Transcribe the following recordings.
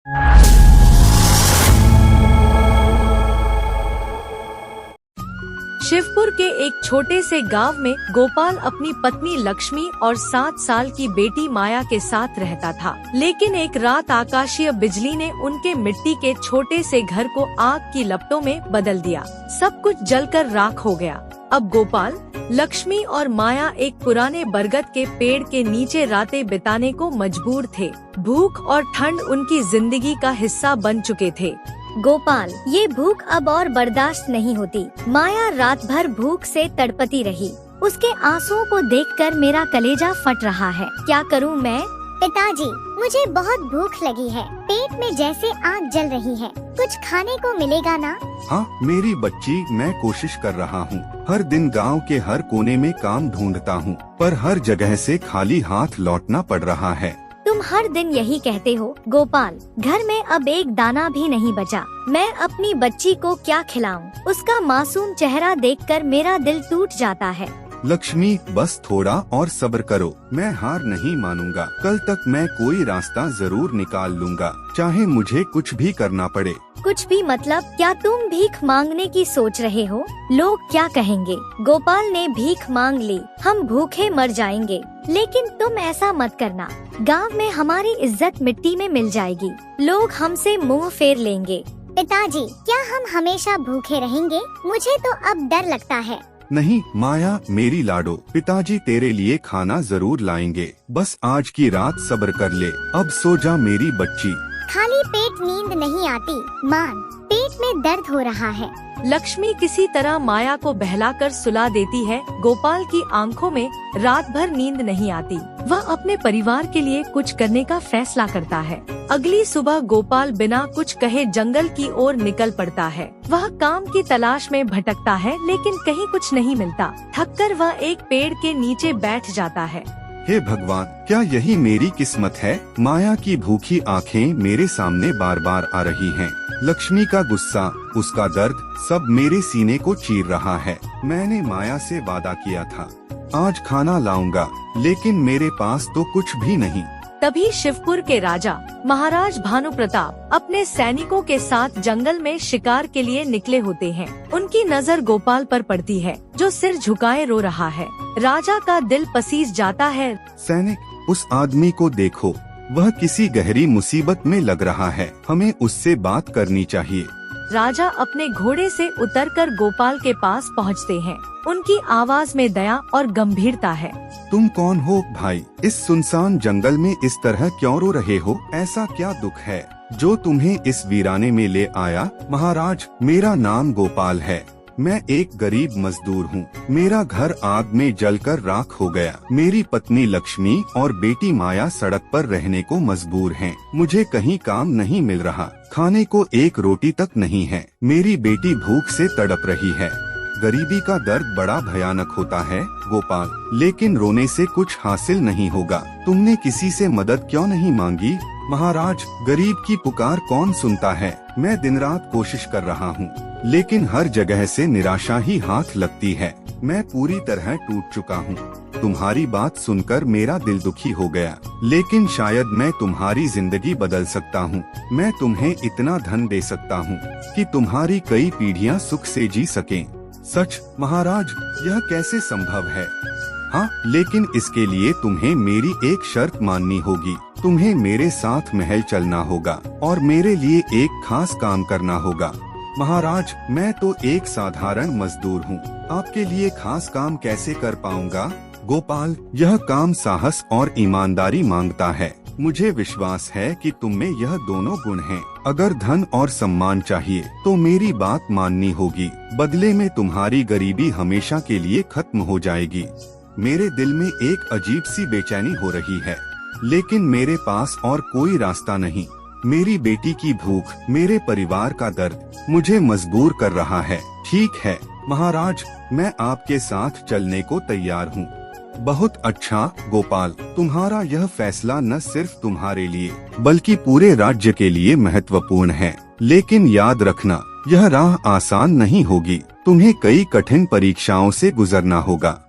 शिवपुर के एक छोटे से गांव में गोपाल अपनी पत्नी लक्ष्मी और 7 साल की बेटी माया के साथ रहता था। लेकिन एक रात आकाशीय बिजली ने उनके मिट्टी के छोटे से घर को आग की लपटों में बदल दिया। सब कुछ जलकर राख हो गया। अब गोपाल, लक्ष्मी और माया एक पुराने बरगद के पेड़ के नीचे रातें बिताने को मजबूर थे। भूख और ठंड उनकी जिंदगी का हिस्सा बन चुके थे। गोपाल, ये भूख अब और बर्दाश्त नहीं होती। माया रात भर भूख से तड़पती रही। उसके आंसुओं को देखकर मेरा कलेजा फट रहा है। क्या करूं मैं? पिताजी, मुझे बहुत भूख लगी है। पेट में जैसे आग जल रही है। कुछ खाने को मिलेगा ना? हाँ मेरी बच्ची, मैं कोशिश कर रहा हूँ। हर दिन गांव के हर कोने में काम ढूंढता हूँ, पर हर जगह से खाली हाथ लौटना पड़ रहा है। तुम हर दिन यही कहते हो गोपाल। घर में अब एक दाना भी नहीं बचा। मैं अपनी बच्ची को क्या खिलाऊं? उसका मासूम चेहरा देखकर मेरा दिल टूट जाता है। लक्ष्मी, बस थोड़ा और सब्र करो। मैं हार नहीं मानूंगा। कल तक मैं कोई रास्ता जरूर निकाल लूंगा, चाहे मुझे कुछ भी करना पड़े। कुछ भी मतलब? क्या तुम भीख मांगने की सोच रहे हो? लोग क्या कहेंगे? गोपाल ने भीख मांग ली, हम भूखे मर जाएंगे। लेकिन तुम ऐसा मत करना। गांव में हमारी इज्जत मिट्टी में मिल जाएगी। लोग हमसे मुंह फेर लेंगे। पिताजी, क्या हम हमेशा भूखे रहेंगे? मुझे तो अब डर लगता है। नहीं माया मेरी लाडो, पिताजी तेरे लिए खाना जरूर लाएंगे। बस आज की रात सब्र कर ले। अब सो जा मेरी बच्ची। खाली पेट नींद नहीं आती। मान, पेट में दर्द हो रहा है। लक्ष्मी किसी तरह माया को बहलाकर सुला देती है। गोपाल की आंखों में रात भर नींद नहीं आती। वह अपने परिवार के लिए कुछ करने का फैसला करता है। अगली सुबह गोपाल बिना कुछ कहे जंगल की ओर निकल पड़ता है। वह काम की तलाश में भटकता है, लेकिन कहीं कुछ नहीं मिलता। थककर वह एक पेड़ के नीचे बैठ जाता है। हे भगवान, क्या यही मेरी किस्मत है? माया की भूखी आंखें मेरे सामने बार बार आ रही हैं। लक्ष्मी का गुस्सा, उसका दर्द, सब मेरे सीने को चीर रहा है। मैंने माया से वादा किया था, आज खाना लाऊंगा, लेकिन मेरे पास तो कुछ भी नहीं। तभी शिवपुर के राजा महाराज भानु प्रताप अपने सैनिकों के साथ जंगल में शिकार के लिए निकले होते हैं। उनकी नजर गोपाल पर पड़ती है, जो सिर झुकाए रो रहा है। राजा का दिल पसीज जाता है। सैनिक, उस आदमी को देखो, वह किसी गहरी मुसीबत में लग रहा है। हमें उससे बात करनी चाहिए। राजा अपने घोड़े से उतरकर गोपाल के पास पहुंचते हैं। उनकी आवाज में दया और गंभीरता है। तुम कौन हो भाई? इस सुनसान जंगल में इस तरह क्यों रो रहे हो? ऐसा क्या दुख है जो तुम्हें इस वीराने में ले आया? महाराज, मेरा नाम गोपाल है। मैं एक गरीब मजदूर हूँ। मेरा घर आग में जलकर राख हो गया। मेरी पत्नी लक्ष्मी और बेटी माया सड़क पर रहने को मजबूर हैं। मुझे कहीं काम नहीं मिल रहा। खाने को एक रोटी तक नहीं है। मेरी बेटी भूख से तड़प रही है। गरीबी का दर्द बड़ा भयानक होता है गोपाल, लेकिन रोने से कुछ हासिल नहीं होगा। तुमने किसी से मदद क्यों नहीं मांगी? महाराज, गरीब की पुकार कौन सुनता है? मैं दिन रात कोशिश कर रहा हूँ, लेकिन हर जगह से निराशा ही हाथ लगती है। मैं पूरी तरह टूट चुका हूँ। तुम्हारी बात सुनकर मेरा दिल दुखी हो गया, लेकिन शायद मैं तुम्हारी जिंदगी बदल सकता हूँ। मैं तुम्हें इतना धन दे सकता हूँ कि तुम्हारी कई पीढ़ियाँ सुख से जी सकें। सच महाराज, यह कैसे संभव है? हाँ, लेकिन इसके लिए तुम्हें मेरी एक शर्त माननी होगी। तुम्हें मेरे साथ महल चलना होगा और मेरे लिए एक खास काम करना होगा। महाराज, मैं तो एक साधारण मजदूर हूँ। आपके लिए खास काम कैसे कर पाऊंगा? गोपाल, यह काम साहस और ईमानदारी मांगता है। मुझे विश्वास है कि तुम में यह दोनों गुण हैं। अगर धन और सम्मान चाहिए तो मेरी बात माननी होगी। बदले में तुम्हारी गरीबी हमेशा के लिए खत्म हो जाएगी। मेरे दिल में एक अजीब सी बेचैनी हो रही है, लेकिन मेरे पास और कोई रास्ता नहीं। मेरी बेटी की भूख, मेरे परिवार का दर्द मुझे मजबूर कर रहा है। ठीक है महाराज, मैं आपके साथ चलने को तैयार हूँ। बहुत अच्छा गोपाल, तुम्हारा यह फैसला न सिर्फ तुम्हारे लिए बल्कि पूरे राज्य के लिए महत्वपूर्ण है। लेकिन याद रखना, यह राह आसान नहीं होगी। तुम्हें कई कठिन परीक्षाओं से गुजरना होगा।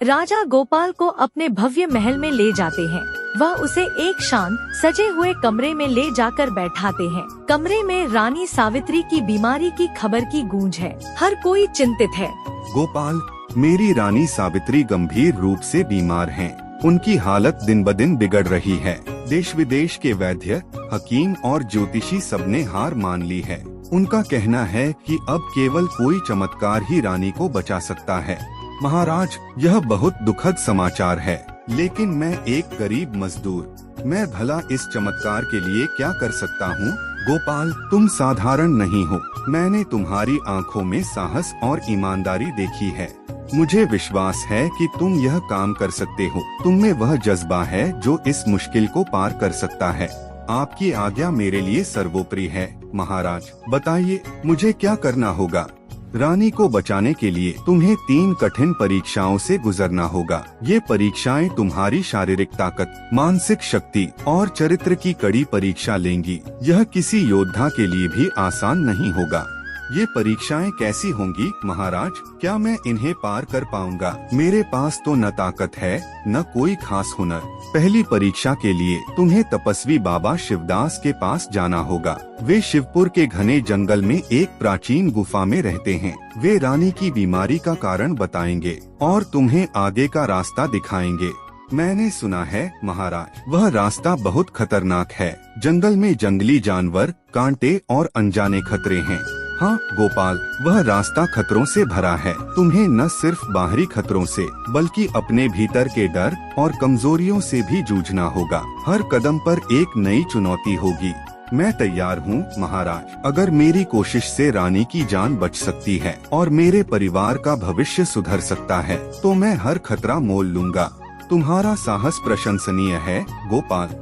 राजा गोपाल को अपने भव्य महल में ले जाते हैं। वह उसे एक शांत सजे हुए कमरे में ले जाकर बैठाते हैं। कमरे में रानी सावित्री की बीमारी की खबर की गूंज है। हर कोई चिंतित है। गोपाल, मेरी रानी सावित्री गंभीर रूप से बीमार हैं। उनकी हालत दिन ब दिन बिगड़ रही है। देश विदेश के वैद्य, हकीम और ज्योतिषी सबने हार मान ली है। उनका कहना है कि अब केवल कोई चमत्कार ही रानी को बचा सकता है। महाराज, यह बहुत दुखद समाचार है, लेकिन मैं एक गरीब मजदूर, मैं भला इस चमत्कार के लिए क्या कर सकता हूँ? गोपाल, तुम साधारण नहीं हो। मैंने तुम्हारी आंखों में साहस और ईमानदारी देखी है। मुझे विश्वास है कि तुम यह काम कर सकते हो। तुम में वह जज्बा है जो इस मुश्किल को पार कर सकता है। आपकी आज्ञा मेरे लिए सर्वोपरि है। महाराज, बताइए मुझे क्या करना होगा? रानी को बचाने के लिए तुम्हें 3 कठिन परीक्षाओं से गुजरना होगा। ये परीक्षाएं तुम्हारी शारीरिक ताकत, मानसिक शक्ति और चरित्र की कड़ी परीक्षा लेंगी। यह किसी योद्धा के लिए भी आसान नहीं होगा। ये परीक्षाएं कैसी होंगी महाराज? क्या मैं इन्हें पार कर पाऊंगा? मेरे पास तो न ताकत है न कोई खास हुनर। पहली परीक्षा के लिए तुम्हें तपस्वी बाबा शिवदास के पास जाना होगा। वे शिवपुर के घने जंगल में एक प्राचीन गुफा में रहते हैं। वे रानी की बीमारी का कारण बताएंगे और तुम्हें आगे का रास्ता दिखाएंगे। मैंने सुना है महाराज, वह रास्ता बहुत खतरनाक है। जंगल में जंगली जानवर, कांटे और अनजाने खतरे हैं। हाँ गोपाल, वह रास्ता खतरों से भरा है। तुम्हें न सिर्फ बाहरी खतरों से बल्कि अपने भीतर के डर और कमजोरियों से भी जूझना होगा। हर कदम पर एक नई चुनौती होगी। मैं तैयार हूँ महाराज। अगर मेरी कोशिश से रानी की जान बच सकती है और मेरे परिवार का भविष्य सुधर सकता है तो मैं हर खतरा मोल लूंगा। तुम्हारा साहस प्रशंसनीय है गोपाल,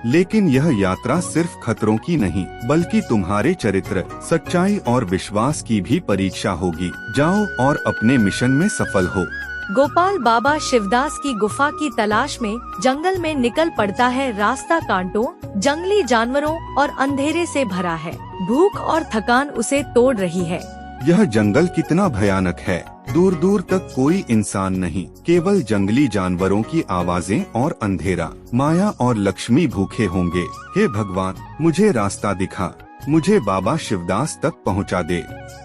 लेकिन यह यात्रा सिर्फ खतरों की नहीं बल्कि तुम्हारे चरित्र, सच्चाई और विश्वास की भी परीक्षा होगी। जाओ और अपने मिशन में सफल हो। गोपाल बाबा शिवदास की गुफा की तलाश में जंगल में निकल पड़ता है। रास्ता कांटों, जंगली जानवरों और अंधेरे से भरा है। भूख और थकान उसे तोड़ रही है। यह जंगल कितना भयानक है। दूर दूर तक कोई इंसान नहीं, केवल जंगली जानवरों की आवाजें और अंधेरा। माया और लक्ष्मी भूखे होंगे। हे भगवान, मुझे रास्ता दिखा, मुझे बाबा शिवदास तक पहुंचा दे।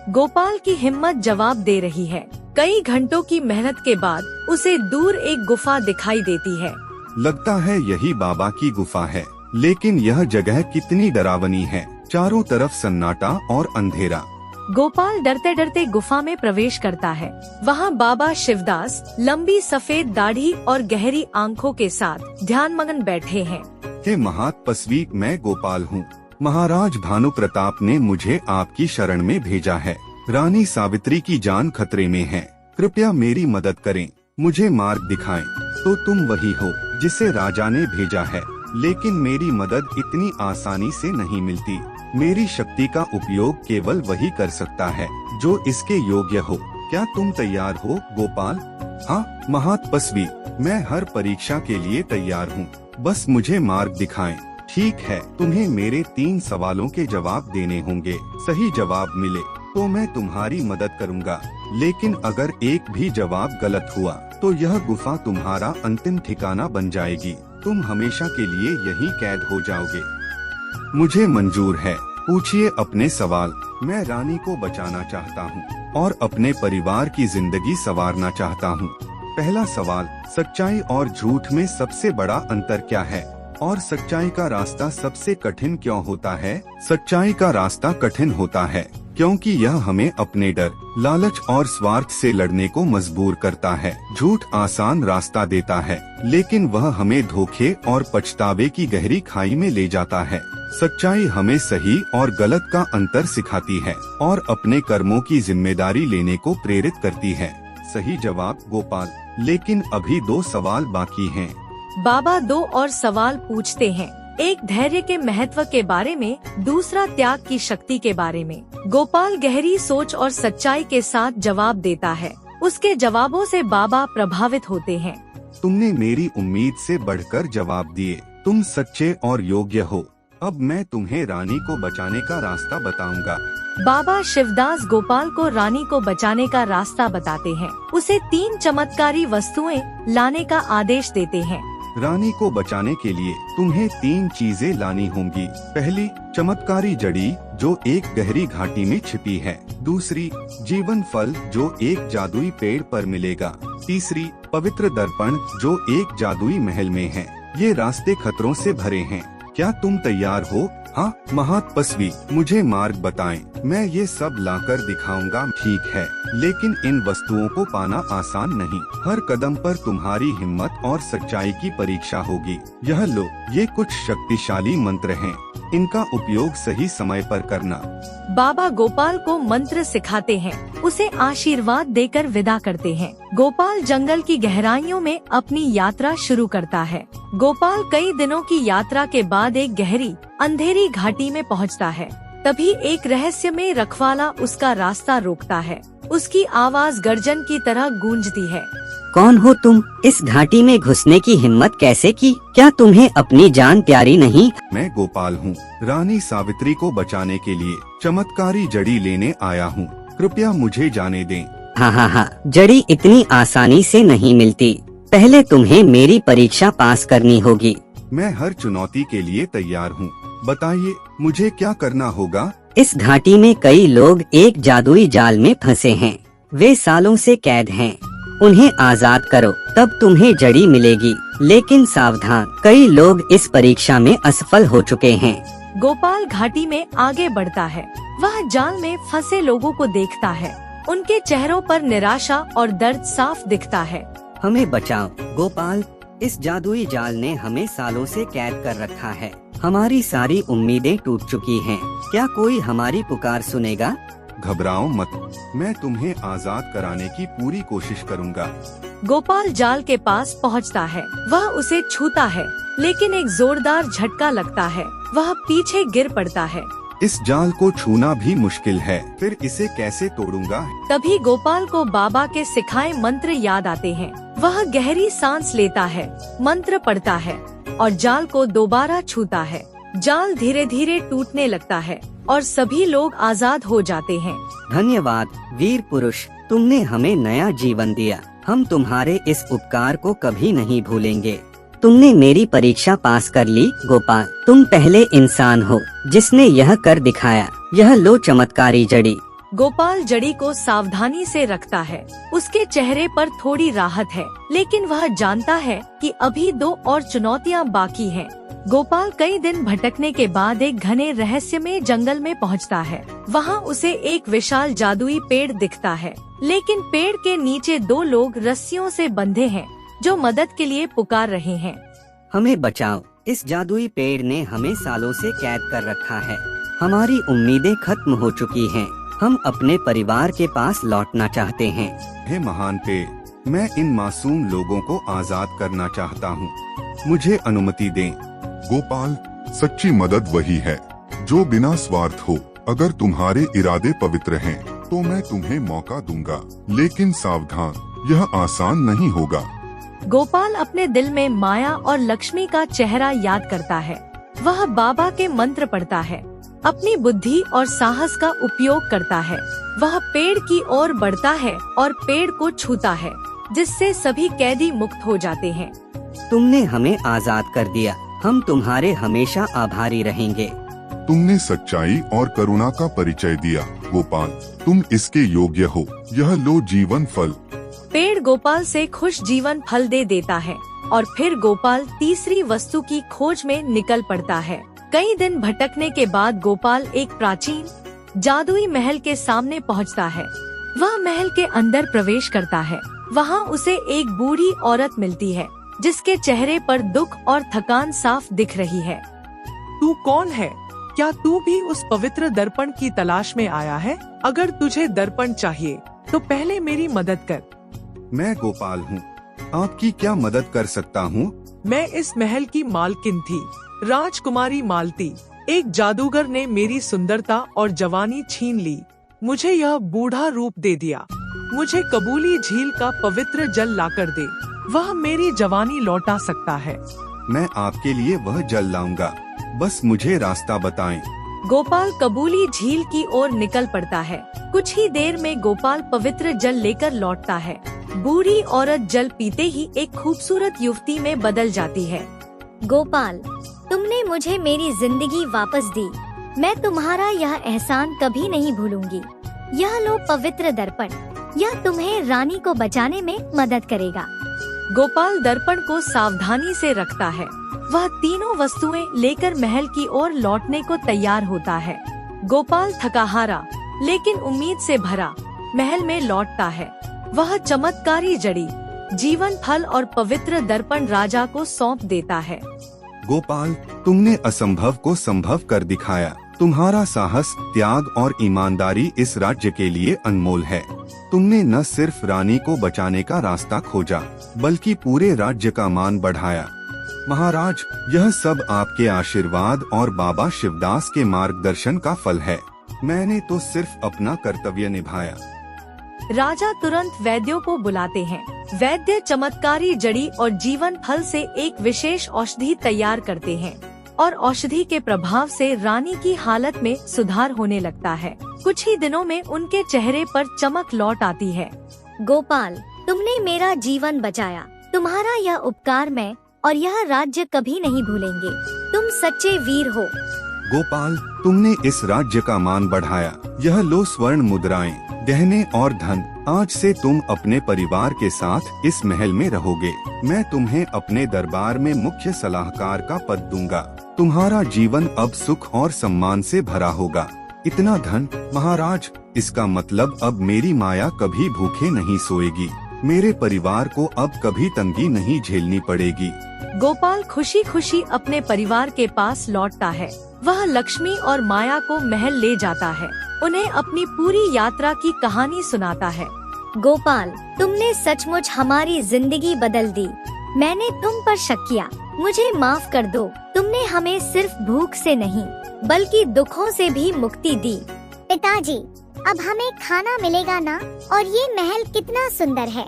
गोपाल की हिम्मत जवाब दे रही है। कई घंटों की मेहनत के बाद उसे दूर एक गुफा दिखाई देती है। लगता है यही बाबा की गुफा है, लेकिन यह जगह कितनी डरावनी है। चारों तरफ सन्नाटा और अंधेरा। गोपाल डरते डरते गुफा में प्रवेश करता है। वहाँ बाबा शिवदास लंबी सफेद दाढ़ी और गहरी आंखों के साथ ध्यानमग्न बैठे हैं। हे महातपस्वी, मैं गोपाल हूँ। महाराज भानु प्रताप ने मुझे आपकी शरण में भेजा है। रानी सावित्री की जान खतरे में है। कृपया मेरी मदद करें, मुझे मार्ग दिखाएं। तो तुम वही हो जिसे राजा ने भेजा है, लेकिन मेरी मदद इतनी आसानी से नहीं मिलती। मेरी शक्ति का उपयोग केवल वही कर सकता है जो इसके योग्य हो। क्या तुम तैयार हो गोपाल? हाँ महातपस्वी, मैं हर परीक्षा के लिए तैयार हूँ। बस मुझे मार्ग दिखाएं। ठीक है, तुम्हें मेरे 3 सवालों के जवाब देने होंगे। सही जवाब मिले तो मैं तुम्हारी मदद करूँगा, लेकिन अगर एक भी जवाब गलत हुआ तो यह गुफा तुम्हारा अंतिम ठिकाना बन जाएगी। तुम हमेशा के लिए यहीं कैद हो जाओगे। मुझे मंजूर है, पूछिए अपने सवाल। मैं रानी को बचाना चाहता हूँ और अपने परिवार की जिंदगी संवारना चाहता हूँ। पहला सवाल, सच्चाई और झूठ में सबसे बड़ा अंतर क्या है और सच्चाई का रास्ता सबसे कठिन क्यों होता है? सच्चाई का रास्ता कठिन होता है क्योंकि यह हमें अपने डर, लालच और स्वार्थ से लड़ने को मजबूर करता है। झूठ आसान रास्ता देता है, लेकिन वह हमें धोखे और पछतावे की गहरी खाई में ले जाता है। सच्चाई हमें सही और गलत का अंतर सिखाती है और अपने कर्मों की जिम्मेदारी लेने को प्रेरित करती है। सही जवाब गोपाल, लेकिन अभी 2 सवाल बाकी हैं। बाबा 2 और सवाल पूछते हैं। एक धैर्य के महत्व के बारे में, दूसरा त्याग की शक्ति के बारे में। गोपाल गहरी सोच और सच्चाई के साथ जवाब देता है। उसके जवाबों से बाबा प्रभावित होते हैं। तुमने मेरी उम्मीद से बढ़कर जवाब दिए। तुम सच्चे और योग्य हो। अब मैं तुम्हें रानी को बचाने का रास्ता बताऊंगा। बाबा शिवदास गोपाल को रानी को बचाने का रास्ता बताते हैं। उसे 3 चमत्कारी वस्तुएं लाने का आदेश देते हैं। रानी को बचाने के लिए तुम्हें 3 चीजें लानी होंगी। पहली, चमत्कारी जड़ी जो एक गहरी घाटी में छिपी है। दूसरी, जीवन फल जो एक जादुई पेड़ पर मिलेगा। तीसरी, पवित्र दर्पण जो एक जादुई महल में है। ये रास्ते खतरों से भरे हैं, क्या तुम तैयार हो? हाँ महातपस्वी, मुझे मार्ग बताएं, मैं ये सब लाकर दिखाऊंगा। ठीक है, लेकिन इन वस्तुओं को पाना आसान नहीं। हर कदम पर तुम्हारी हिम्मत और सच्चाई की परीक्षा होगी। यह लो, ये कुछ शक्तिशाली मंत्र हैं, इनका उपयोग सही समय पर करना। बाबा गोपाल को मंत्र सिखाते हैं, उसे आशीर्वाद देकर विदा करते हैं। गोपाल जंगल की गहराइयों में अपनी यात्रा शुरू करता है। गोपाल कई दिनों की यात्रा के बाद एक गहरी अंधेरी घाटी में पहुंचता है। तभी एक रहस्यमय रखवाला उसका रास्ता रोकता है। उसकी आवाज गर्जन की तरह गूंजती है। कौन हो तुम? इस घाटी में घुसने की हिम्मत कैसे की? क्या तुम्हें अपनी जान प्यारी नहीं? मैं गोपाल हूँ, रानी सावित्री को बचाने के लिए चमत्कारी जड़ी लेने आया हूँ। कृपया मुझे जाने दें। हाँ, जड़ी इतनी आसानी से नहीं मिलती। पहले तुम्हें मेरी परीक्षा पास करनी होगी। मैं हर चुनौती के लिए तैयार हूँ, बताइए मुझे क्या करना होगा? इस घाटी में कई लोग एक जादुई जाल में फंसे हैं। वे सालों से कैद हैं। उन्हें आजाद करो, तब तुम्हें जड़ी मिलेगी। लेकिन सावधान, कई लोग इस परीक्षा में असफल हो चुके हैं। गोपाल घाटी में आगे बढ़ता है। वह जाल में फंसे लोगों को देखता है। उनके चेहरों पर निराशा और दर्द साफ दिखता है। हमें बचाओ गोपाल, इस जादुई जाल ने हमें सालों से कैद कर रखा है। हमारी सारी उम्मीदें टूट चुकी हैं। क्या कोई हमारी पुकार सुनेगा? घबराओ मत, मैं तुम्हें आजाद कराने की पूरी कोशिश करूंगा। गोपाल जाल के पास पहुंचता है। वह उसे छूता है, लेकिन एक जोरदार झटका लगता है। वह पीछे गिर पड़ता है। इस जाल को छूना भी मुश्किल है, फिर इसे कैसे तोड़ूंगा? तभी गोपाल को बाबा के सिखाए मंत्र याद आते हैं। वह गहरी सांस लेता है, मंत्र पढ़ता है और जाल को दोबारा छूता है। जाल धीरे धीरे टूटने लगता है और सभी लोग आजाद हो जाते हैं। धन्यवाद वीर पुरुष, तुमने हमें नया जीवन दिया। हम तुम्हारे इस उपकार को कभी नहीं भूलेंगे। तुमने मेरी परीक्षा पास कर ली गोपाल। तुम पहले इंसान हो जिसने यह कर दिखाया। यह लो चमत्कारी जड़ी। गोपाल जड़ी को सावधानी से रखता है। उसके चेहरे पर थोड़ी राहत है, लेकिन वह जानता है कि अभी 2 और चुनौतियां बाकी हैं। गोपाल कई दिन भटकने के बाद एक घने रहस्यमय जंगल में पहुंचता है। वहां उसे एक विशाल जादुई पेड़ दिखता है, लेकिन पेड़ के नीचे 2 लोग रस्सियों से बंधे हैं जो मदद के लिए पुकार रहे हैं। हमें बचाओ, इस जादुई पेड़ ने हमें सालों से कैद कर रखा है। हमारी उम्मीदें खत्म हो चुकी हैं। हम अपने परिवार के पास लौटना चाहते हैं। हे महान पेड़, मैं इन मासूम लोगों को आजाद करना चाहता हूँ, मुझे अनुमति दें। गोपाल, सच्ची मदद वही है जो बिना स्वार्थ हो। अगर तुम्हारे इरादे पवित्र हैं, तो मैं तुम्हें मौका दूंगा, लेकिन सावधान, यह आसान नहीं होगा। गोपाल अपने दिल में माया और लक्ष्मी का चेहरा याद करता है। वह बाबा के मंत्र पढ़ता है, अपनी बुद्धि और साहस का उपयोग करता है। वह पेड़ की ओर बढ़ता है और पेड़ को छूता है, जिससे सभी कैदी मुक्त हो जाते हैं। तुमने हमें आजाद कर दिया। हम तुम्हारे हमेशा आभारी रहेंगे। तुमने सच्चाई और करुणा का परिचय दिया गोपाल। तुम इसके योग्य हो। यह लो जीवन फल। पेड़ गोपाल से खुश जीवन फल दे देता है और फिर गोपाल तीसरी वस्तु की खोज में निकल पड़ता है। कई दिन भटकने के बाद गोपाल एक प्राचीन जादुई महल के सामने पहुंचता है। वह महल के अंदर प्रवेश करता है। वहां उसे एक बूढ़ी औरत मिलती है, जिसके चेहरे पर दुख और थकान साफ दिख रही है। तू कौन है? क्या तू भी उस पवित्र दर्पण की तलाश में आया है? अगर तुझे दर्पण चाहिए तो पहले मेरी मदद कर। मैं गोपाल हूँ, आपकी क्या मदद कर सकता हूँ? मैं इस महल की मालकिन थी, राजकुमारी मालती। एक जादूगर ने मेरी सुंदरता और जवानी छीन ली। मुझे यह बूढ़ा रूप दे दिया। मुझे कबूली झील का पवित्र जल लाकर दे। वह मेरी जवानी लौटा सकता है। मैं आपके लिए वह जल लाऊंगा, बस मुझे रास्ता बताएं। गोपाल कबूली झील की ओर निकल पड़ता है। कुछ ही देर में गोपाल पवित्र जल लेकर लौटता है। बूढ़ी औरत जल पीते ही एक खूबसूरत युवती में बदल जाती है। गोपाल, तुमने मुझे मेरी जिंदगी वापस दी। मैं तुम्हारा यह एहसान कभी नहीं भूलूंगी। यह लो पवित्र दर्पण, यह तुम्हें रानी को बचाने में मदद करेगा। गोपाल दर्पण को सावधानी से रखता है। वह तीनों वस्तुएं लेकर महल की ओर लौटने को तैयार होता है। गोपाल थकाहारा लेकिन उम्मीद से भरा महल में लौटता है। वह चमत्कारी जड़ी, जीवन फल और पवित्र दर्पण राजा को सौंप देता है। गोपाल, तुमने असंभव को संभव कर दिखाया। तुम्हारा साहस, त्याग और ईमानदारी इस राज्य के लिए अनमोल है। तुमने न सिर्फ रानी को बचाने का रास्ता खोजा, बल्कि पूरे राज्य का मान बढ़ाया। महाराज, यह सब आपके आशीर्वाद और बाबा शिवदास के मार्गदर्शन का फल है। मैंने तो सिर्फ अपना कर्तव्य निभाया। राजा तुरंत वैद्यों को बुलाते हैं। वैद्य चमत्कारी जड़ी और जीवन फल से एक विशेष औषधि तैयार करते हैं और औषधि के प्रभाव से रानी की हालत में सुधार होने लगता है। कुछ ही दिनों में उनके चेहरे पर चमक लौट आती है। गोपाल, तुमने मेरा जीवन बचाया। तुम्हारा यह उपकार मैं और यह राज्य कभी नहीं भूलेंगे। तुम सच्चे वीर हो। गोपाल, तुमने इस राज्य का मान बढ़ाया। यह लो स्वर्ण मुद्राएं, गहने और धन। आज से तुम अपने परिवार के साथ इस महल में रहोगे। मैं तुम्हें अपने दरबार में मुख्य सलाहकार का पद दूंगा। तुम्हारा जीवन अब सुख और सम्मान से भरा होगा। इतना धन महाराज, इसका मतलब अब मेरी माया कभी भूखे नहीं सोएगी। मेरे परिवार को अब कभी तंगी नहीं झेलनी पड़ेगी। गोपाल खुशी खुशी अपने परिवार के पास लौटता है। वह लक्ष्मी और माया को महल ले जाता है। उन्हें अपनी पूरी यात्रा की कहानी सुनाता है। गोपाल, तुमने सचमुच हमारी जिंदगी बदल दी। मैंने तुम पर शक किया, मुझे माफ कर दो। तुमने हमें सिर्फ भूख से नहीं बल्कि दुखों से भी मुक्ति दी। पिताजी, अब हमें खाना मिलेगा ना? और ये महल कितना सुंदर है।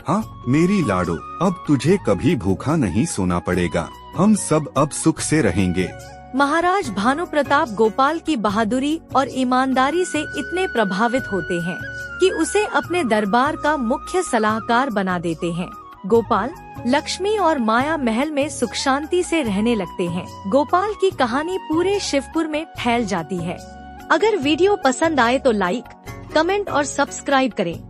हाँ मेरी लाडो, अब तुझे कभी भूखा नहीं सोना पड़ेगा। हम सब अब सुख से रहेंगे। महाराज भानु प्रताप गोपाल की बहादुरी और ईमानदारी से इतने प्रभावित होते हैं कि उसे अपने दरबार का मुख्य सलाहकार बना देते हैं। गोपाल, लक्ष्मी और माया महल में सुख शांति से रहने लगते हैं। गोपाल की कहानी पूरे शिवपुर में फैल जाती है। अगर वीडियो पसंद आए तो लाइक, कमेंट और सब्सक्राइब करें।